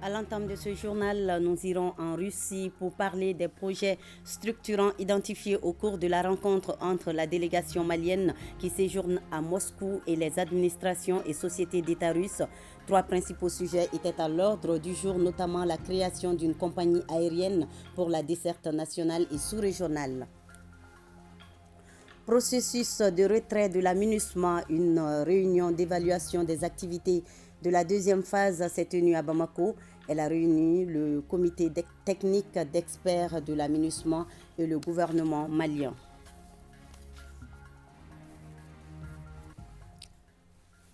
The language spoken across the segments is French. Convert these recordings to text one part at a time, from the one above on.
À l'entame de ce journal, nous irons en Russie pour parler des projets structurants identifiés au cours de la rencontre entre la délégation malienne qui séjourne à Moscou et les administrations et sociétés d'État russes. Trois principaux sujets étaient à l'ordre du jour, notamment la création d'une compagnie aérienne pour la desserte nationale et sous-régionale. Processus de retrait de la MINUSMA, une réunion d'évaluation des activités de la deuxième phase s'est tenue à Bamako. Elle a réuni le comité technique d'experts de la MINUSMA et le gouvernement malien.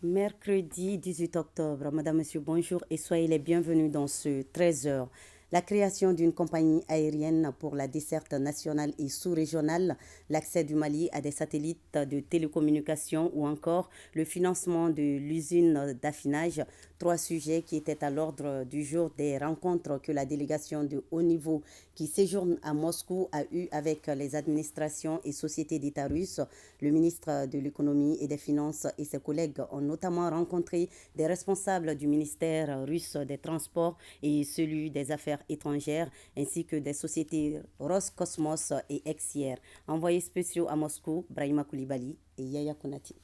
Mercredi 18 octobre, Madame, Monsieur, bonjour et soyez les bienvenus dans ce 13h. La création d'une compagnie aérienne pour la desserte nationale et sous-régionale, l'accès du Mali à des satellites de télécommunications ou encore le financement de l'usine d'affinage, trois sujets qui étaient à l'ordre du jour des rencontres que la délégation de haut niveau qui séjourne à Moscou a eues avec les administrations et sociétés d'État russes. Le ministre de l'économie et des finances et ses collègues ont notamment rencontré des responsables du ministère russe des Transports et celui des Affaires étrangères, ainsi que des sociétés Roscosmos et Exier. Envoyés spéciaux à Moscou, Brahima Koulibaly et Yaya Konati.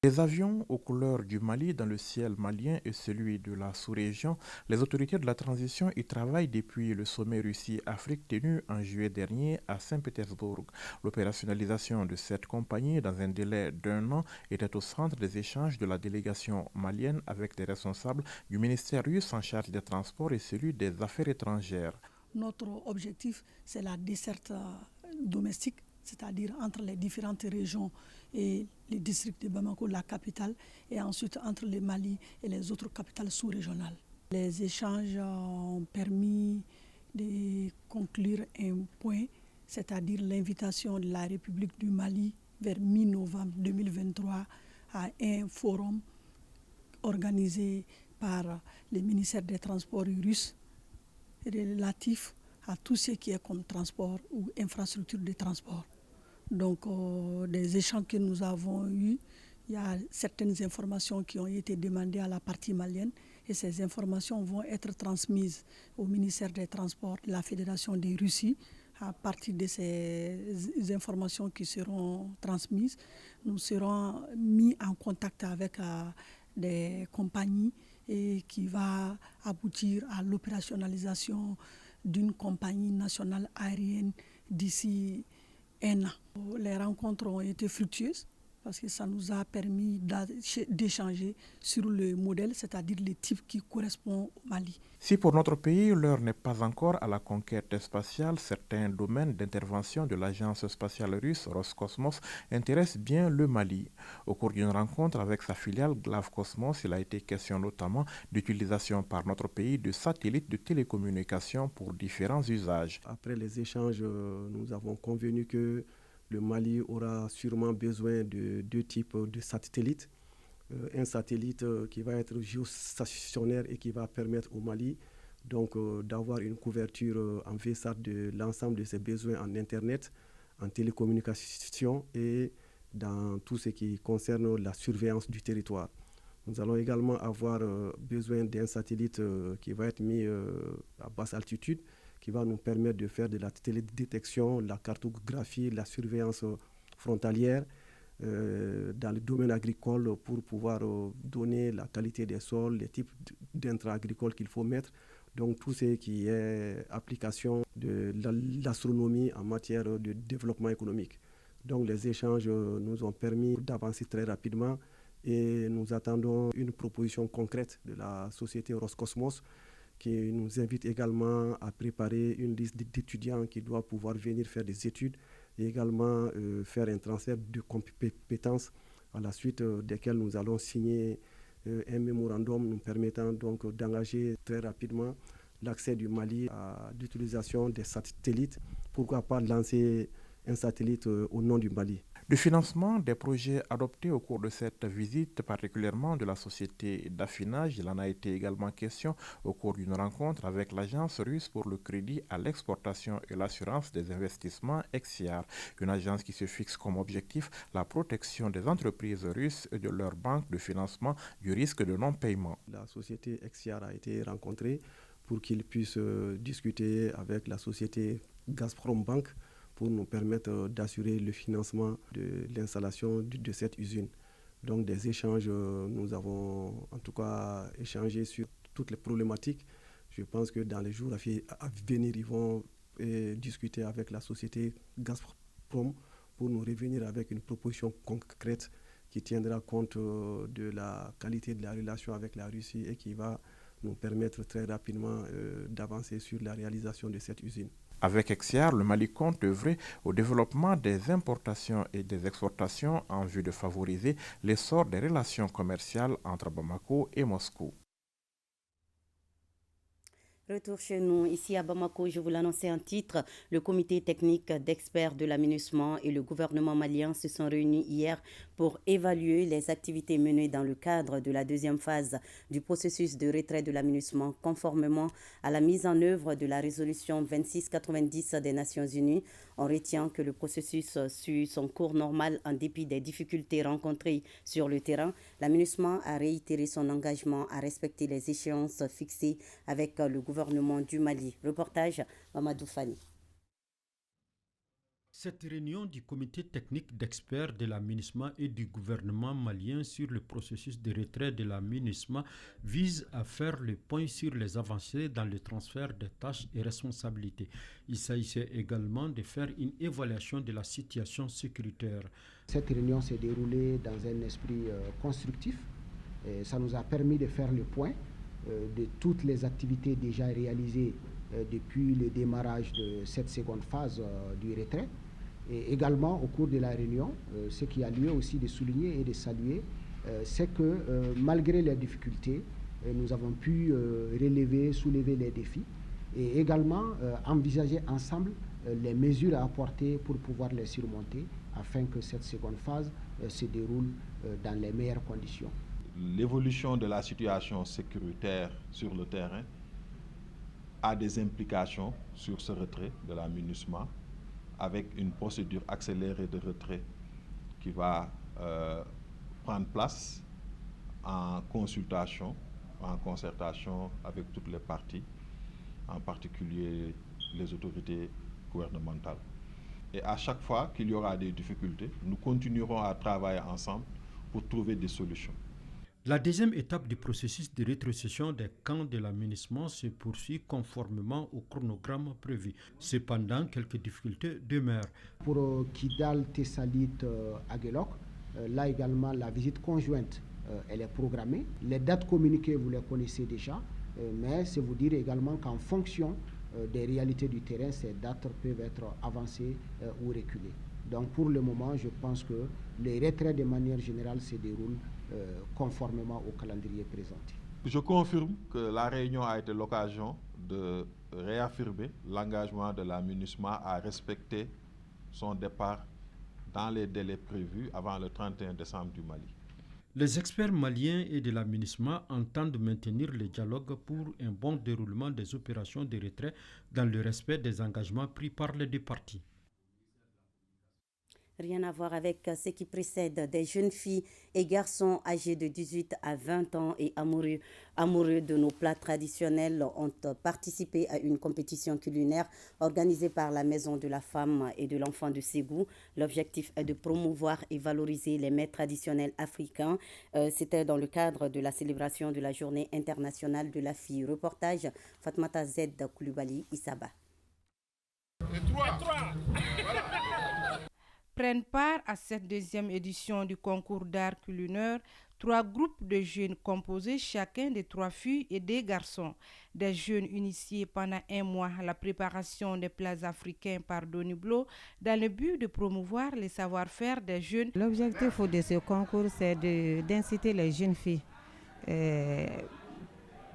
Des avions aux couleurs du Mali dans le ciel malien et celui de la sous-région, les autorités de la transition y travaillent depuis le sommet Russie-Afrique tenu en juillet dernier à Saint-Pétersbourg. L'opérationnalisation de cette compagnie dans un délai d'1 an était au centre des échanges de la délégation malienne avec des responsables du ministère russe en charge des transports et celui des affaires étrangères. Notre objectif, c'est la desserte domestique, c'est-à-dire entre les différentes régions et les districts de Bamako, la capitale, et ensuite entre le Mali et les autres capitales sous-régionales. Les échanges ont permis de conclure un point, c'est-à-dire l'invitation de la République du Mali vers mi-novembre 2023 à un forum organisé par le ministère des Transports russe relatif à tout ce qui est comme transport ou infrastructure de transport. Donc, des échanges que nous avons eus, il y a certaines informations qui ont été demandées à la partie malienne et ces informations vont être transmises au ministère des Transports de la Fédération de Russie. À partir de ces informations qui seront transmises, nous serons mis en contact avec des compagnies et qui va aboutir à l'opérationnalisation d'une compagnie nationale aérienne d'ici 1 an. Les rencontres ont été fructueuses parce que ça nous a permis d'échanger sur le modèle, c'est-à-dire le type qui correspond au Mali. Si pour notre pays, l'heure n'est pas encore à la conquête spatiale, certains domaines d'intervention de l'agence spatiale russe Roscosmos intéressent bien le Mali. Au cours d'une rencontre avec sa filiale Glavcosmos, il a été question notamment d'utilisation par notre pays de satellites de télécommunications pour différents usages. Après les échanges, nous avons convenu que le Mali aura sûrement besoin de 2 types de satellites. Un satellite qui va être géostationnaire et qui va permettre au Mali donc, d'avoir une couverture en VSAT de l'ensemble de ses besoins en Internet, en télécommunication et dans tout ce qui concerne la surveillance du territoire. Nous allons également avoir besoin d'un satellite qui va être mis à basse altitude, qui va nous permettre de faire de la télédétection, la cartographie, la surveillance frontalière dans le domaine agricole pour pouvoir donner la qualité des sols, les types d'intrants agricoles qu'il faut mettre. Donc tout ce qui est application de l'astronomie en matière de développement économique. Donc les échanges nous ont permis d'avancer très rapidement et nous attendons une proposition concrète de la société Roscosmos qui nous invite également à préparer une liste d'étudiants qui doivent pouvoir venir faire des études et également faire un transfert de compétences à la suite desquelles nous allons signer un mémorandum nous permettant donc d'engager très rapidement l'accès du Mali à l'utilisation des satellites. Pourquoi pas lancer un satellite au nom du Mali. Le financement des projets adoptés au cours de cette visite, particulièrement de la société d'affinage, il en a été également question au cours d'une rencontre avec l'agence russe pour le crédit à l'exportation et l'assurance des investissements EXIAR, une agence qui se fixe comme objectif la protection des entreprises russes et de leurs banques de financement du risque de non-paiement. La société EXIAR a été rencontrée pour qu'il puisse discuter avec la société Gazprom Bank pour nous permettre d'assurer le financement de l'installation de cette usine. Donc des échanges, nous avons en tout cas échangé sur toutes les problématiques. Je pense que dans les jours à venir, ils vont discuter avec la société Gazprom pour nous revenir avec une proposition concrète qui tiendra compte de la qualité de la relation avec la Russie et qui va nous permettre très rapidement d'avancer sur la réalisation de cette usine. Avec EXIAR, le Mali compte œuvrer au développement des importations et des exportations en vue de favoriser l'essor des relations commerciales entre Bamako et Moscou. Retour chez nous, ici à Bamako, je vous l'annonçais en titre, le comité technique d'experts de la MINUSMA et le gouvernement malien se sont réunis hier pour évaluer les activités menées dans le cadre de la deuxième phase du processus de retrait de la MINUSMA conformément à la mise en œuvre de la résolution 2690 des Nations Unies. On retient que le processus suit son cours normal en dépit des difficultés rencontrées sur le terrain. La MINUSMA a réitéré son engagement à respecter les échéances fixées avec le gouvernement du Mali. Reportage Mamadou Fani. Cette réunion du comité technique d'experts de la MINUSMA et du gouvernement malien sur le processus de retrait de la MINUSMA vise à faire le point sur les avancées dans le transfert des tâches et responsabilités. Il s'agissait également de faire une évaluation de la situation sécuritaire. Cette réunion s'est déroulée dans un esprit constructif. Et ça nous a permis de faire le point de toutes les activités déjà réalisées depuis le démarrage de cette seconde phase du retrait. Et également, au cours de la réunion, ce qui a lieu aussi de souligner et de saluer, c'est que malgré les difficultés, nous avons pu soulever les défis et également envisager ensemble les mesures à apporter pour pouvoir les surmonter afin que cette seconde phase se déroule dans les meilleures conditions. L'évolution de la situation sécuritaire sur le terrain a des implications sur ce retrait de la MINUSMA avec une procédure accélérée de retrait qui va prendre place en consultation, en concertation avec toutes les parties, en particulier les autorités gouvernementales. Et à chaque fois qu'il y aura des difficultés, nous continuerons à travailler ensemble pour trouver des solutions. La deuxième étape du processus de rétrocession des camps de la MINUSMA se poursuit conformément au chronogramme prévu. Cependant, quelques difficultés demeurent. Pour Kidal, Tessalit, Aguelok, là également la visite conjointe elle est programmée. Les dates communiquées, vous les connaissez déjà, mais c'est vous dire également qu'en fonction des réalités du terrain, ces dates peuvent être avancées ou reculées. Donc pour le moment, je pense que les retraits de manière générale se déroulent conformément au calendrier présenté. Je confirme que la réunion a été l'occasion de réaffirmer l'engagement de la MINUSMA à respecter son départ dans les délais prévus avant le 31 décembre du Mali. Les experts maliens et de la MINUSMA entendent maintenir le dialogue pour un bon déroulement des opérations de retrait dans le respect des engagements pris par les deux parties. Rien à voir avec ce qui précède. Des jeunes filles et garçons âgés de 18 à 20 ans et amoureux de nos plats traditionnels ont participé à une compétition culinaire organisée par la Maison de la Femme et de l'Enfant de Ségou. L'objectif est de promouvoir et valoriser les mets traditionnels africains. C'était dans le cadre de la célébration de la Journée internationale de la fille. Reportage Fatmata Z Koulibaly Issaba. Prennent part à cette deuxième édition du concours d'art culinaire 3 groupes de jeunes composés chacun de 3 filles et 2 garçons. Des jeunes initiés pendant 1 mois à la préparation des plats africains par Doniblo dans le but de promouvoir les savoir-faire des jeunes. L'objectif de ce concours, c'est d'inciter les jeunes filles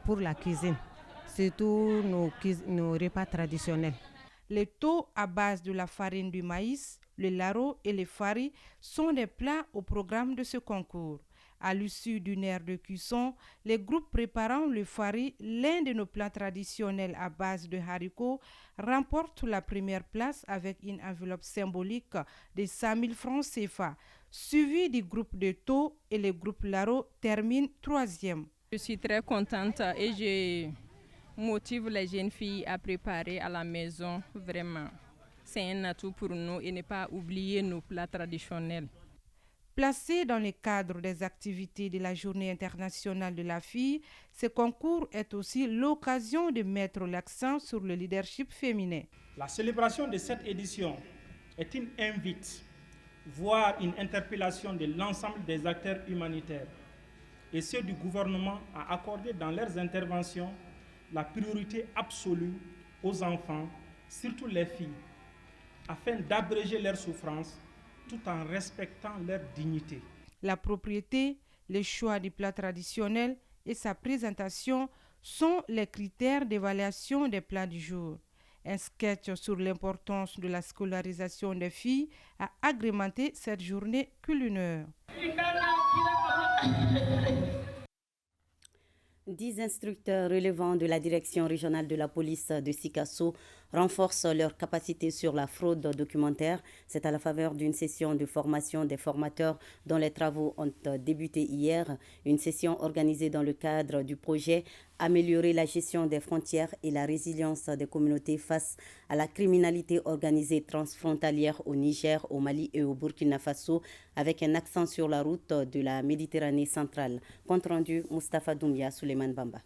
pour la cuisine, surtout nos repas traditionnels. Les taux à base de la farine du maïs, le laro et le fari sont des plats au programme de ce concours. À l'issue d'une heure de cuisson, les groupes préparant le fari, l'un de nos plats traditionnels à base de haricots, remportent la première place avec une enveloppe symbolique de 100 000 francs CFA, suivi du groupe de taux et le groupe laro termine troisième. Je suis très contente et je motive les jeunes filles à préparer à la maison, vraiment. C'est un atout pour nous et ne pas oublier nos plats traditionnels. Placé dans le cadre des activités de la Journée internationale de la fille, ce concours est aussi l'occasion de mettre l'accent sur le leadership féminin. La célébration de cette édition est une invite, voire une interpellation de l'ensemble des acteurs humanitaires et ceux du gouvernement à accorder dans leurs interventions la priorité absolue aux enfants, surtout les filles, afin d'abréger leurs souffrances tout en respectant leur dignité. La propriété, le choix du plat traditionnel et sa présentation sont les critères d'évaluation des plats du jour. Un sketch sur l'importance de la scolarisation des filles a agrémenté cette journée culinaire. 10 instructeurs relevant de la direction régionale de la police de Sikasso renforcent leurs capacités sur la fraude documentaire. C'est à la faveur d'une session de formation des formateurs dont les travaux ont débuté hier. Une session organisée dans le cadre du projet Améliorer la gestion des frontières et la résilience des communautés face à la criminalité organisée transfrontalière au Niger, au Mali et au Burkina Faso, avec un accent sur la route de la Méditerranée centrale. Compte rendu, Moustapha Doumbia, Souleymane Bamba.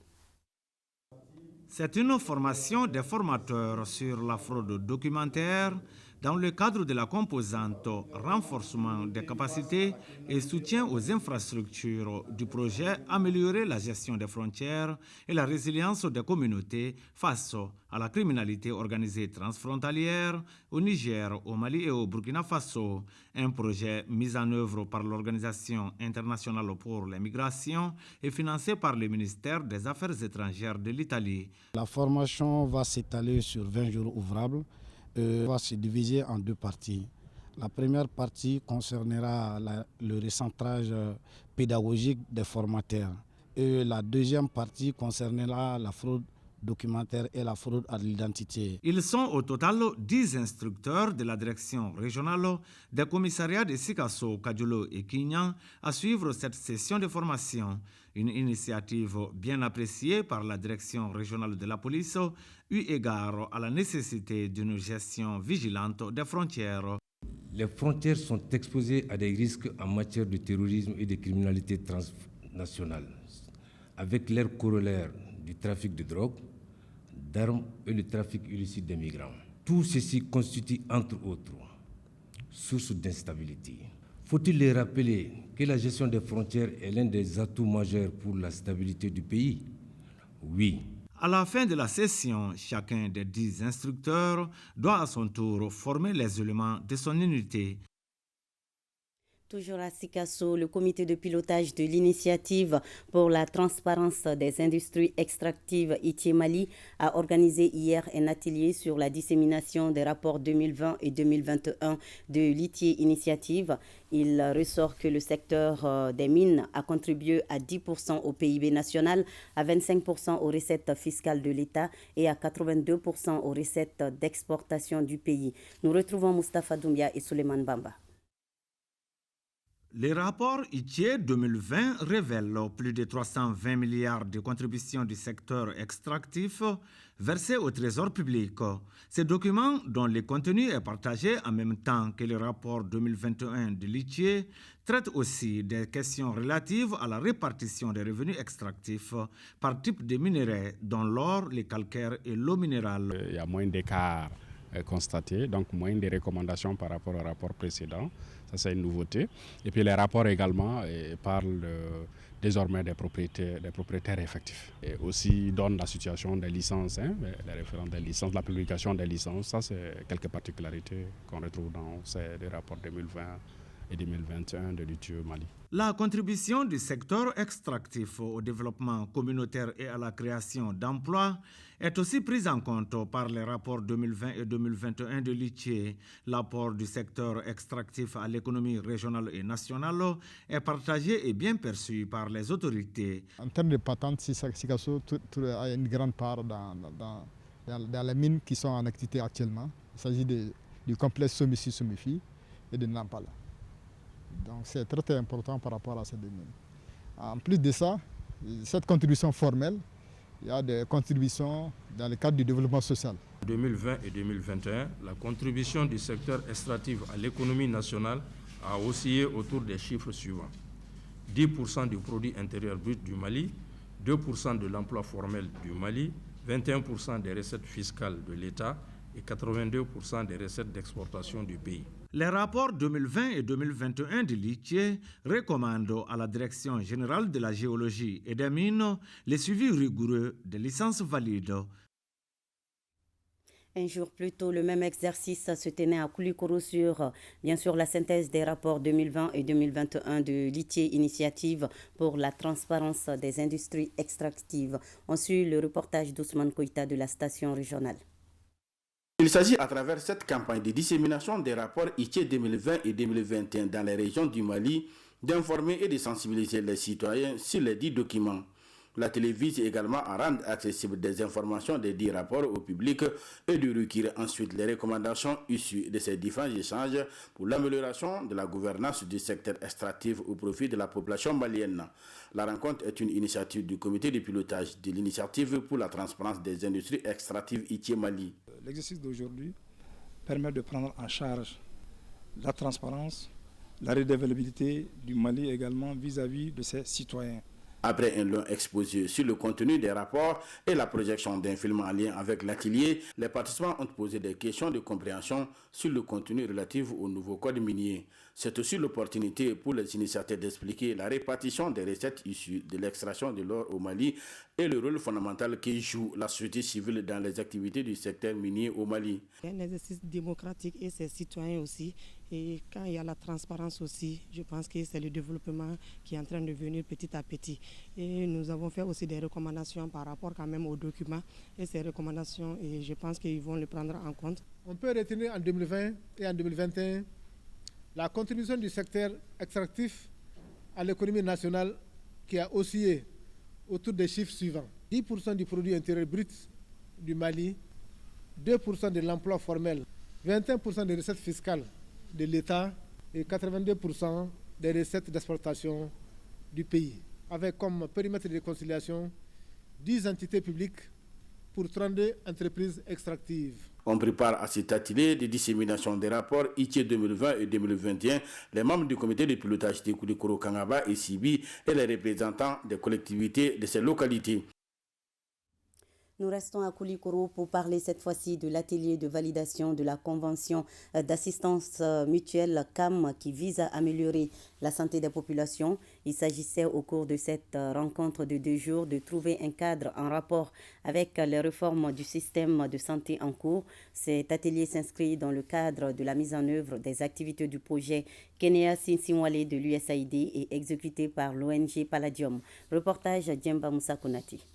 C'est une formation des formateurs sur la fraude documentaire dans le cadre de la composante renforcement des capacités et soutien aux infrastructures du projet Améliorer la gestion des frontières et la résilience des communautés face à la criminalité organisée transfrontalière au Niger, au Mali et au Burkina Faso. Un projet mis en œuvre par l'Organisation internationale pour les migrations et financé par le ministère des Affaires étrangères de l'Italie. La formation va s'étaler sur 20 jours ouvrables. Va se diviser en deux parties. La première partie concernera le recentrage pédagogique des formateurs. Et la deuxième partie concernera la fraude documentaire et la fraude à l'identité. Ils sont au total 10 instructeurs de la direction régionale des commissariats de Sikasso, Kadjolo et Kinyan à suivre cette session de formation. Une initiative bien appréciée par la direction régionale de la police, eu égard à la nécessité d'une gestion vigilante des frontières. Les frontières sont exposées à des risques en matière de terrorisme et de criminalité transnationale, avec leur corollaire du trafic de drogue, d'armes et le trafic illicite des migrants. Tout ceci constitue, entre autres, source d'instabilité. Faut-il les rappeler que la gestion des frontières est l'un des atouts majeurs pour la stabilité du pays? Oui. À la fin de la session, chacun des 10 instructeurs doit à son tour former les éléments de son unité. Toujours à Sikasso, le comité de pilotage de l'initiative pour la transparence des industries extractives ITIE Mali a organisé hier un atelier sur la dissémination des rapports 2020 et 2021 de l'ITIE Initiative. Il ressort que le secteur des mines a contribué à 10% au PIB national, à 25% aux recettes fiscales de l'État et à 82% aux recettes d'exportation du pays. Nous retrouvons Moustapha Doumbia et Souleymane Bamba. Les rapports ITIE 2020 révèlent plus de 320 milliards de contributions du secteur extractif versées au trésor public. Ces documents, dont le contenu est partagé en même temps que le rapport 2021 de l'ITIE, traitent aussi des questions relatives à la répartition des revenus extractifs par type de minerais, dont l'or, les calcaires et l'eau minérale. Il y a moins d'écart constaté, donc moins de recommandations par rapport au rapport précédent. Ça, c'est une nouveauté. Et puis les rapports également parlent désormais des propriétaires effectifs. Et aussi donnent la situation des licences, les référents des licences, la publication des licences. Ça, c'est quelques particularités qu'on retrouve dans ces rapports 2020 et 2021 de l'ITIE Mali. La contribution du secteur extractif au développement communautaire et à la création d'emplois est aussi prise en compte par les rapports 2020 et 2021 de l'ITIE. L'apport du secteur extractif à l'économie régionale et nationale est partagé et bien perçu par les autorités. En termes de patentes, Sikasso a une grande part dans les mines qui sont en activité actuellement. Il s'agit du complexe Somissi et de Nampala. Donc c'est très important par rapport à ces deux mines. En plus de ça, cette contribution formelle, il y a des contributions dans le cadre du développement social. En 2020 et 2021, la contribution du secteur extractif à l'économie nationale a oscillé autour des chiffres suivants. 10% du produit intérieur brut du Mali, 2% de l'emploi formel du Mali, 21% des recettes fiscales de l'État et 82% des recettes d'exportation du pays. Les rapports 2020 et 2021 de l'ITIE recommandent à la Direction générale de la géologie et des mines le suivi rigoureux des licences valides. Un jour plus tôt, le même exercice se tenait à Koulikoro sur, bien sûr, la synthèse des rapports 2020 et 2021 de l'ITIE, Initiative pour la transparence des industries extractives. On suit le reportage d'Ousmane Koïta de la station régionale. Il s'agit à travers cette campagne de dissémination des rapports ITIE 2020 et 2021 dans les régions du Mali d'informer et de sensibiliser les citoyens sur les dits documents. La télé vise également à rendre accessibles des informations des dits rapports au public et de recueillir ensuite les recommandations issues de ces différents échanges pour l'amélioration de la gouvernance du secteur extractif au profit de la population malienne. La rencontre est une initiative du comité de pilotage de l'initiative pour la transparence des industries extractives ITIE Mali. L'exercice d'aujourd'hui permet de prendre en charge la transparence, la redevabilité du Mali également vis-à-vis de ses citoyens. Après un long exposé sur le contenu des rapports et la projection d'un film en lien avec l'atelier, les participants ont posé des questions de compréhension sur le contenu relatif au nouveau code minier. C'est aussi l'opportunité pour les initiateurs d'expliquer la répartition des recettes issues de l'extraction de l'or au Mali et le rôle fondamental que joue la société civile dans les activités du secteur minier au Mali. C'est un exercice démocratique et c'est citoyen aussi. Et quand il y a la transparence aussi, je pense que c'est le développement qui est en train de venir petit à petit. Et nous avons fait aussi des recommandations par rapport quand même aux documents. Et ces recommandations, et je pense qu'ils vont les prendre en compte. On peut retenir en 2020 et en 2021 la contribution du secteur extractif à l'économie nationale qui a oscillé autour des chiffres suivants. 10% du produit intérieur brut du Mali, 2% de l'emploi formel, 21% des recettes fiscales de l'État et 82% des recettes d'exportation du pays, avec comme périmètre de conciliation 10 entités publiques pour 32 entreprises extractives. On prépare à cet atelier de dissémination des rapports ITIE 2020 et 2021 les membres du comité de pilotage de Koulikoro Kangaba et Sibi et les représentants des collectivités de ces localités. Nous restons à Koulikoro pour parler cette fois-ci de l'atelier de validation de la convention d'assistance mutuelle CAM qui vise à améliorer la santé des populations. Il s'agissait au cours de cette rencontre de 2 jours de trouver un cadre en rapport avec les réformes du système de santé en cours. Cet atelier s'inscrit dans le cadre de la mise en œuvre des activités du projet Kenya Sinsinwale de l'USAID et exécuté par l'ONG Palladium. Reportage Djemba Moussa Konati.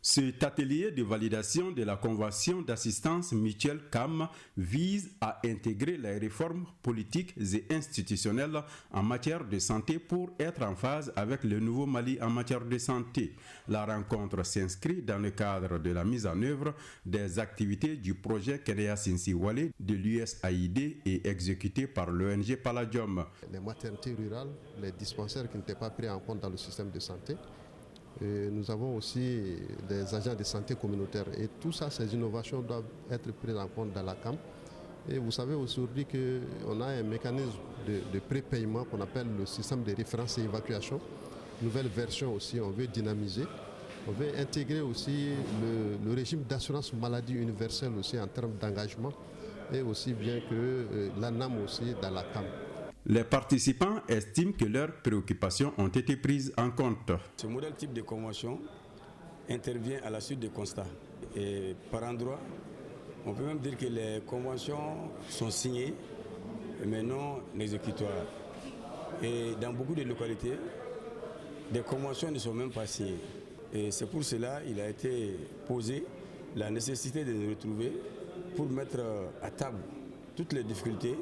Cet atelier de validation de la Convention d'assistance mutuelle CAM vise à intégrer les réformes politiques et institutionnelles en matière de santé pour être en phase avec le nouveau Mali en matière de santé. La rencontre s'inscrit dans le cadre de la mise en œuvre des activités du projet Kenya Sinsinwale de l'USAID et exécuté par l'ONG Palladium. Les maternités rurales, les dispensaires qui n'étaient pas pris en compte dans le système de santé. Et nous avons aussi des agents de santé communautaires et tout ça, ces innovations doivent être prises en compte dans la CAM. Et vous savez aujourd'hui qu'on a un mécanisme de prépaiement qu'on appelle le système de référence et évacuation. Nouvelle version aussi, on veut dynamiser. On veut intégrer aussi le régime d'assurance maladie universelle aussi en termes d'engagement et aussi bien que l'ANAM aussi dans la CAM. Les participants estiment que leurs préoccupations ont été prises en compte. Ce modèle type de convention intervient à la suite des constats. Et par endroit, on peut même dire que les conventions sont signées maintenant exécutoires. Et dans beaucoup de localités, des conventions ne sont même pas signées. Et c'est pour cela qu'il a été posé la nécessité de nous retrouver pour mettre à table toutes les difficultés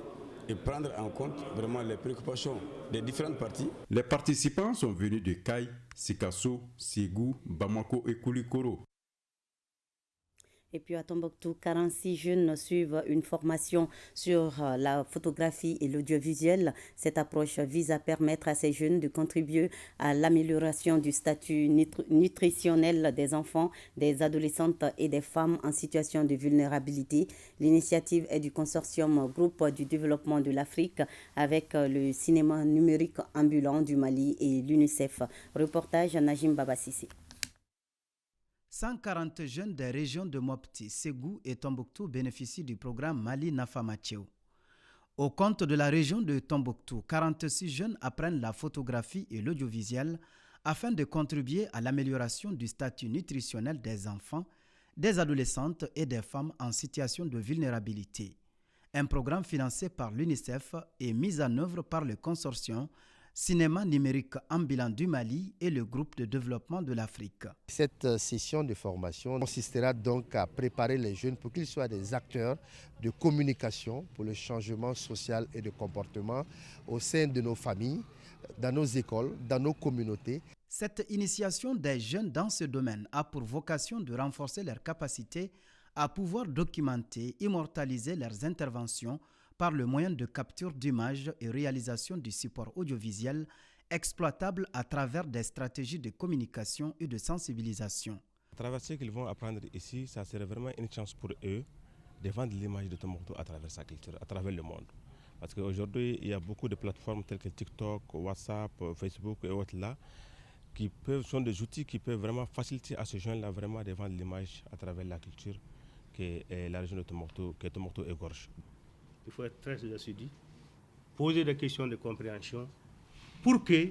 et prendre en compte vraiment les préoccupations des différentes parties. Les participants sont venus de Kay, Sikasso, Ségou, Bamako et Koulikoro. Et puis à Tombouctou, 46 jeunes suivent une formation sur la photographie et l'audiovisuel. Cette approche vise à permettre à ces jeunes de contribuer à l'amélioration du statut nutritionnel des enfants, des adolescentes et des femmes en situation de vulnérabilité. L'initiative est du consortium Groupe du développement de l'Afrique avec le cinéma numérique ambulant du Mali et l'UNICEF. Reportage Najim Babassisi. 140 jeunes des régions de Mopti, Ségou et Tombouctou bénéficient du programme Mali Nafamathieu. Au compte de la région de Tombouctou, 46 jeunes apprennent la photographie et l'audiovisuel afin de contribuer à l'amélioration du statut nutritionnel des enfants, des adolescentes et des femmes en situation de vulnérabilité. Un programme financé par l'UNICEF et mis en œuvre par le consortium Cinéma numérique ambulant du Mali et le groupe de développement de l'Afrique. Cette session de formation consistera donc à préparer les jeunes pour qu'ils soient des acteurs de communication pour le changement social et de comportement au sein de nos familles, dans nos écoles, dans nos communautés. Cette initiation des jeunes dans ce domaine a pour vocation de renforcer leurs capacités à pouvoir documenter, immortaliser leurs interventions par le moyen de capture d'images et réalisation du support audiovisuel exploitable à travers des stratégies de communication et de sensibilisation. À travers ce qu'ils vont apprendre ici, ça serait vraiment une chance pour eux de vendre l'image de Tombouctou à travers sa culture, à travers le monde. Parce qu'aujourd'hui, il y a beaucoup de plateformes telles que TikTok, WhatsApp, Facebook et autres là, sont des outils qui peuvent vraiment faciliter à ces jeunes-là vraiment de vendre l'image à travers la culture que la région de Tombouctou égorge. Il faut être très assidu, poser des questions de compréhension pour que,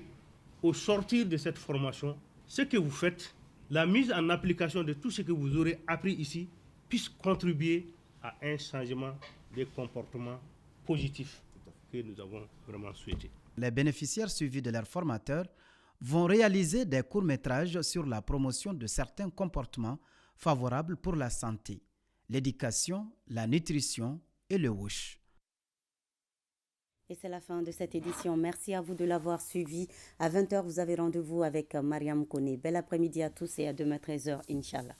au sortir de cette formation, ce que vous faites, la mise en application de tout ce que vous aurez appris ici, puisse contribuer à un changement de comportement positif que nous avons vraiment souhaité. Les bénéficiaires suivis de leurs formateurs vont réaliser des courts-métrages sur la promotion de certains comportements favorables pour la santé, l'éducation, la nutrition et le WOSH. Et c'est la fin de cette édition. Merci à vous de l'avoir suivi. À 20h, vous avez rendez-vous avec Mariam Kone. Bel après-midi à tous et à demain 13h, Inch'Allah.